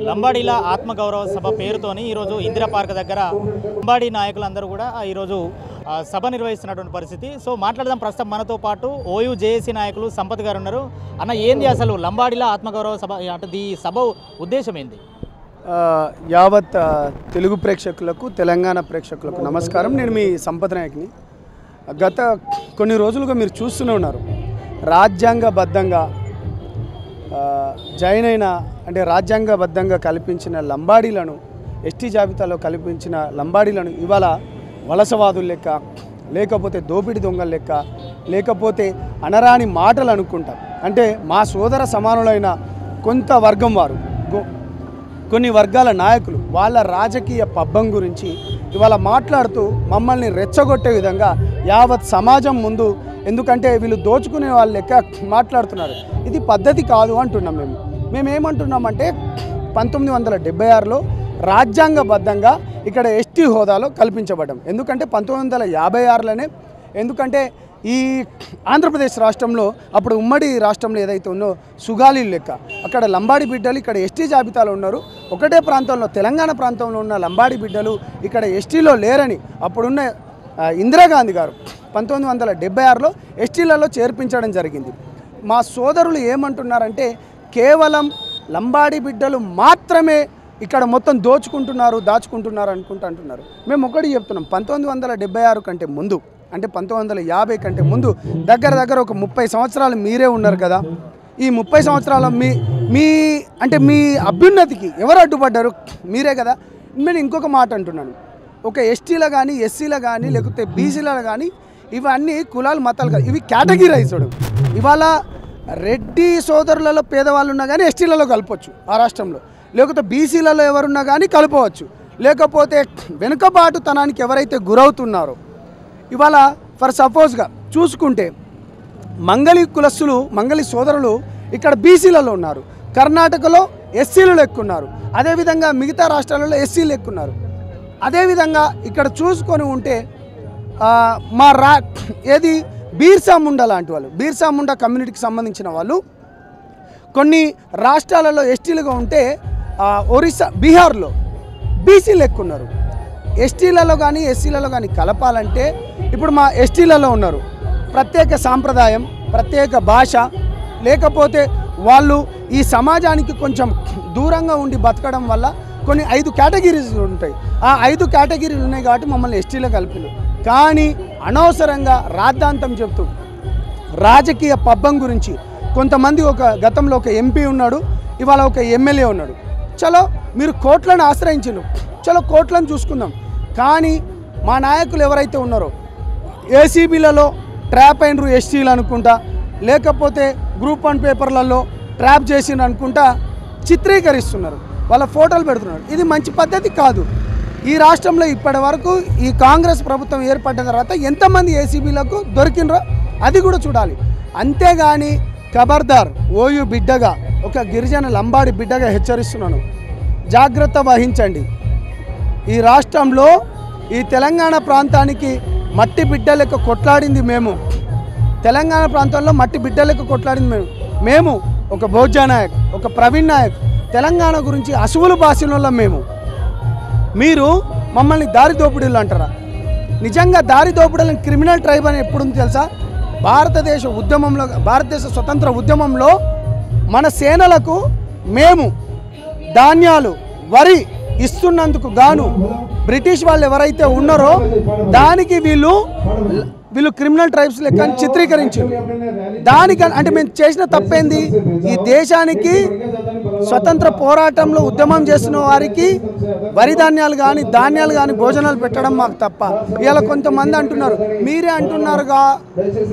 లంబాడీల ఆత్మగౌరవ సభ పేరుతోని ఈరోజు ఇందిరా పార్క్ దగ్గర లంబాడీ నాయకులందరూ కూడా ఈరోజు సభ నిర్వహిస్తున్నటువంటి పరిస్థితి. సో మాట్లాడదాం ప్రస్తుతం మనతో పాటు ఓయూ జేఏసీ నాయకులు సంపత్ గారు ఉన్నారు. అన్న, ఏంది అసలు లంబాడీల ఆత్మగౌరవ సభ అంటే ఈ సభ ఉద్దేశం ఏంది? యావత్ తెలుగు ప్రేక్షకులకు, తెలంగాణ ప్రేక్షకులకు నమస్కారం. నేను మీ సంపత్ నాయక్ని. గత కొన్ని రోజులుగా మీరు చూస్తూనే ఉన్నారు, రాజ్యాంగబద్ధంగా జాయిన్ అయిన అంటే రాజ్యాంగబద్ధంగా కల్పించిన లంబాడీలను, ఎస్టీ జాబితాలో కల్పించిన లంబాడీలను ఇవాళ వలసవాదుల లెక్క, లేకపోతే దోపిడి దొంగల లెక్క, లేకపోతే అనరాని మాటలు అనుకుంటాం. అంటే మా సోదర సమానులైన కొంత వర్గం వారు, కొన్ని వర్గాల నాయకులు వాళ్ళ రాజకీయ పబ్బం గురించి ఇవాళ మాట్లాడుతూ మమ్మల్ని రెచ్చగొట్టే విధంగా యావత్ సమాజం ముందు, ఎందుకంటే వీళ్ళు దోచుకునే వాళ్ళ లెక్క మాట్లాడుతున్నారు. ఇది పద్ధతి కాదు అంటున్నాం. మేమేమంటున్నామంటే 1976లో రాజ్యాంగబద్ధంగా ఇక్కడ ఎస్టీ హోదాలో కల్పించబడ్డాం. ఎందుకంటే 1956లోనే, ఎందుకంటే ఈ ఆంధ్రప్రదేశ్ రాష్ట్రంలో అప్పుడు ఉమ్మడి రాష్ట్రంలో ఏదైతే ఉన్నో సుగాలి లెక్క అక్కడ లంబాడి బిడ్డలు ఇక్కడ ఎస్టీ జాబితాలో ఉన్నారు. ఒకటే ప్రాంతంలో, తెలంగాణ ప్రాంతంలో ఉన్న లంబాడి బిడ్డలు ఇక్కడ ఎస్టీలో లేరని అప్పుడున్న ఇందిరాగాంధీ గారు 1976లో ఎస్టీలలో చేర్పించడం జరిగింది. మా సోదరులు ఏమంటున్నారంటే కేవలం లంబాడి బిడ్డలు మాత్రమే ఇక్కడ మొత్తం దాచుకుంటున్నారు అంటున్నారు. మేము ఒకటి చెప్తున్నాం, 1976 కంటే ముందు, అంటే 1950 కంటే ముందు దగ్గర ఒక 30 సంవత్సరాలు మీరే ఉన్నారు కదా. ఈ 30 సంవత్సరాల మీ అభ్యున్నతికి ఎవరు అడ్డుపడ్డారు? మీరే కదా. నేను ఇంకొక మాట అంటున్నాను, ఒక ఎస్టీలో కానీ, ఎస్సీలో కానీ, లేకపోతే బీసీలలో కానీ, ఇవన్నీ కులాలు మతాలు కాదు, ఇవి కేటగిరైజ్డ్. ఇవాళ రెడ్డి సోదరులలో పేదవాళ్ళు ఉన్నా కానీ ఎస్టీలలో కలపవచ్చు ఆ రాష్ట్రంలో, లేకపోతే బీసీలలో ఎవరున్నా కానీ కలపవచ్చు, లేకపోతే వెనుకబాటుతనానికి ఎవరైతే గురవుతున్నారో ఇవాళ ఫర్ సపోజ్గా చూసుకుంటే మంగళి కులస్తులు, మంగళి సోదరులు ఇక్కడ బీసీలలో ఉన్నారు, కర్ణాటకలో ఎస్సీలు ఎక్కున్నారు, అదేవిధంగా మిగతా రాష్ట్రాలలో ఎస్సీలు ఎక్కున్నారు. అదేవిధంగా ఇక్కడ చూసుకొని ఉంటే ఏది బీర్సా ముండా లాంటి వాళ్ళు, బీర్సా ముండా కమ్యూనిటీకి సంబంధించిన వాళ్ళు కొన్ని రాష్ట్రాలలో ఎస్టీలుగా ఉంటే ఒరిస్సా, బీహార్లో బీసీలు ఎక్కున్నారు. ఎస్టీలలో కానీ ఎస్సీలలో కానీ కలపాలంటే ఇప్పుడు మా ఎస్టీలలో ఉన్నారు, ప్రత్యేక సాంప్రదాయం, ప్రత్యేక భాష, లేకపోతే వాళ్ళు ఈ సమాజానికి కొంచెం దూరంగా ఉండి బతకడం వల్ల కొన్ని 5 కేటగిరీస్ ఉంటాయి. ఆ 5 కేటగిరీలు ఉన్నాయి కాబట్టి మమ్మల్ని ఎస్టీలో కలిపిలు. కానీ అనవసరంగా రాద్ధాంతం చెప్తూ రాజకీయ పబ్బం గురించి కొంతమంది, గతంలో ఒక ఎంపీ ఉన్నాడు, ఇవాళ ఒక ఎమ్మెల్యే ఉన్నాడు. చలో మీరు కోట్లను ఆశ్రయించను, చలో కోట్లను చూసుకుందాం. కానీ మా నాయకులు ఎవరైతే ఉన్నారో ఏసీబీలలో ట్రాప్ అయినరు ఎస్టీలు అనుకుంటా, లేకపోతే గ్రూప్ 1 పేపర్లలో ట్రాప్ చేసిండ్రు అనుకుంటా చిత్రీకరిస్తున్నారు, వాళ్ళ ఫోటోలు పెడుతున్నారు. ఇది మంచి పద్ధతి కాదు. ఈ రాష్ట్రంలో ఇప్పటి వరకు ఈ కాంగ్రెస్ ప్రభుత్వం ఏర్పడిన తర్వాత ఎంతమంది ఏసీబీలకు దొరికినరో అది కూడా చూడాలి. అంతేగాని ఖబర్దార్, ఓయూ బిడ్డగా, ఒక గిరిజన లంబాడి బిడ్డగా హెచ్చరిస్తున్నాను, జాగ్రత్త వహించండి. ఈ రాష్ట్రంలో, ఈ తెలంగాణ ప్రాంతానికి మట్టి బిడ్డలకు కొట్లాడింది మేము, తెలంగాణ ప్రాంతంలో మట్టి బిడ్డలకు కొట్లాడింది మేము. ఒక భోజా నాయక్, ఒక ప్రవీణ్ నాయక్, తెలంగాణ గురించి అసువులు బాసిన మేము. మీరు మమ్మల్ని దారి దోపిడీలు అంటారా? నిజంగా దారి దోపిడీలను క్రిమినల్ ట్రైబ్ అని ఎప్పుడుంది తెలుసా? భారతదేశ స్వతంత్ర ఉద్యమంలో మన సేనలకు మేము ధాన్యాలు, వరి ఇస్తున్నందుకు గాను బ్రిటిష్ వాళ్ళు ఎవరైతే ఉన్నారో దానికి వీళ్ళు క్రిమినల్ ట్రైబ్స్ లెక్క చిత్రీకరించారు. దానికని అంటే మేము చేసిన తప్పేంది? ఈ దేశానికి స్వతంత్ర పోరాటంలో ఉద్యమం చేస్తున్న వారికి వరి ధాన్యాలు కానీ భోజనాలు పెట్టడం మాకు తప్ప. ఇలా కొంతమంది అంటున్నారు,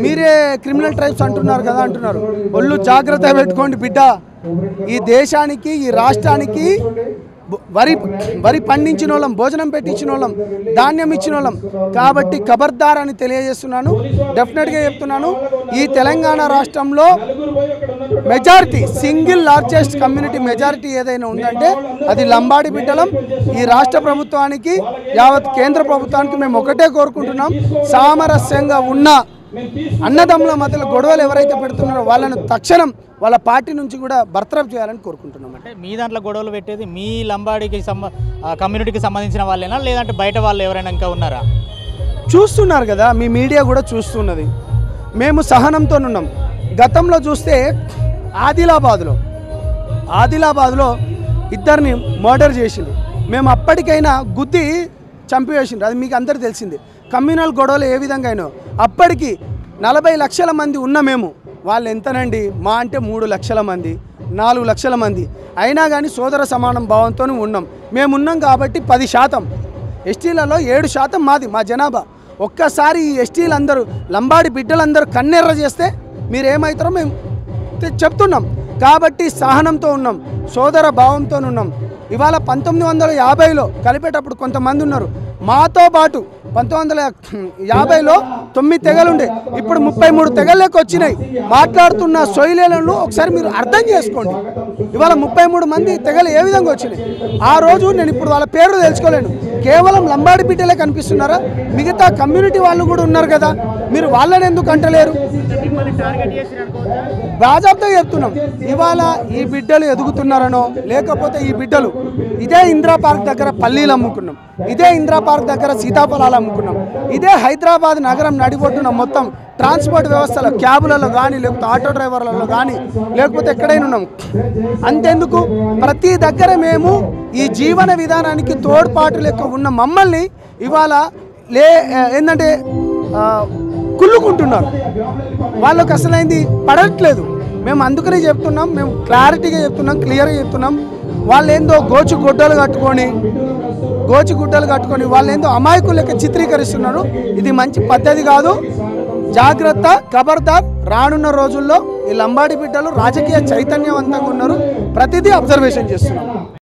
మీరే క్రిమినల్ ట్రైబ్స్ అంటున్నారు కదా అంటున్నారు. ఒళ్ళు జాగ్రత్త పెట్టుకోండి బిడ్డ. ఈ దేశానికి, ఈ రాష్ట్రానికి వరి పండించిన వాళ్ళం, భోజనం పెట్టించిన వాళ్ళం, ధాన్యం ఇచ్చిన వాళ్ళం. కాబట్టి ఖబర్దార్ అని తెలియజేస్తున్నాను. డెఫినెట్గా చెప్తున్నాను, ఈ తెలంగాణ రాష్ట్రంలో majority, single largest community majority ఏదైనా ఉందంటే అది లంబాడి బిడ్డలం. ఈ రాష్ట్ర ప్రభుత్వానికి, యావత్ కేంద్ర ప్రభుత్వానికి మేము ఒకటే కోరుకుంటున్నాం, సామరస్యంగా ఉన్న అన్నదమ్ముల మధ్యలో గొడవలు ఎవరైతే పెడుతున్నారో వాళ్ళను తక్షణం వాళ్ళ పార్టీ నుంచి కూడా బర్తరఫ్ చేయాలని కోరుకుంటున్నాం. అంటే మీ దాంట్లో గొడవలు పెట్టేది మీ లంబాడికి కమ్యూనిటీకి సంబంధించిన వాళ్ళేనా, లేదంటే బయట వాళ్ళు ఎవరైనా ఇంకా ఉన్నారా? చూస్తున్నారు కదా, మీ మీడియా కూడా చూస్తున్నది. మేము సహనంతో ఉన్నాం. గతంలో చూస్తే ఆదిలాబాద్లో ఇద్దరిని మర్డర్ చేసింది. మేము అప్పటికైనా గుద్ది చంపివేసిండ్రు, అది మీకు అందరికీ తెలిసింది. కమ్యూనల్ గొడవలు ఏ విధంగా అయినా అప్పటికి 40 లక్షల మంది ఉన్న మేము, వాళ్ళు ఎంతనండి, మా అంటే 3 లక్షల మంది 4 లక్షల మంది అయినా కానీ సోదర సమానం భావంతో ఉన్నాం. మేమున్నాం కాబట్టి 10%, ఎస్టీలలో 7% మాది, మా జనాభా. ఒక్కసారి ఈ ఎస్టీలందరూ లంబాడి బిడ్డలందరూ కన్నెర్ర చేస్తే మీరేమవుతారో మేము చెప్తున్నాం. కాబట్టి సహనంతో ఉన్నాం, సోదర భావంతో ఉన్నాం. ఇవాళ 1950లో కలిపేటప్పుడు కొంతమంది ఉన్నారు మాతో పాటు. 1950లో 9 తెగలుండే, ఇప్పుడు 33 తెగల్లోకి వచ్చినాయి. మాట్లాడుతున్న సొయిలేలను ఒకసారి మీరు అర్థం చేసుకోండి. ఇవాళ 33 మంది తెగలు ఏ విధంగా వచ్చినాయి ఆ రోజు. నేను ఇప్పుడు వాళ్ళ పేర్లు తెలుసుకోలేను. కేవలం లంబాడి బిడ్డలే కనిపిస్తున్నారా? మిగతా కమ్యూనిటీ వాళ్ళు కూడా ఉన్నారు కదా, మీరు వాళ్ళని ఎందుకు అంటలేరు? బాజాబ్తో చెప్తున్నాం. ఇవాళ ఈ బిడ్డలు ఎదుగుతున్నారనో, లేకపోతే ఈ బిడ్డలు ఇదే ఇందిరా పార్క్ దగ్గర పల్లీలు అమ్ముకున్నాం, ఇదే ఇందిరా పార్క్ దగ్గర సీతాఫలాలు అమ్ముకున్నాం, ఇదే హైదరాబాద్ నగరం నడిబొట్టున మొత్తం ట్రాన్స్పోర్ట్ వ్యవస్థలో క్యాబులలో కానీ, లేకపోతే ఆటో డ్రైవర్లలో కానీ, లేకపోతే ఎక్కడైనా ఉన్నాం. అంతెందుకు ప్రతి దగ్గర మేము ఈ జీవన విధానానికి తోడ్పాటు లెక్క ఉన్న మమ్మల్ని ఇవాళ ఏంటంటే కుళ్ళుకుంటున్నారు. వాళ్ళకు అసలైంది పడట్లేదు. మేము అందుకనే చెప్తున్నాం, మేము క్లారిటీగా చెప్తున్నాం, క్లియర్గా చెప్తున్నాం. వాళ్ళు ఏందో గోచి గుడ్డలు కట్టుకొని వాళ్ళు ఏందో అమాయకులు లెక్క చిత్రీకరిస్తున్నారు. ఇది మంచి పద్ధతి కాదు. జాగ్రత్త, ఖబర్దార్. రానున్న రోజుల్లో ఈ లంబాడి బిడ్డలు రాజకీయ చైతన్యవంతంగా ఉన్నారు. ప్రతిదీ అబ్జర్వేషన్ చేస్తున్నాం.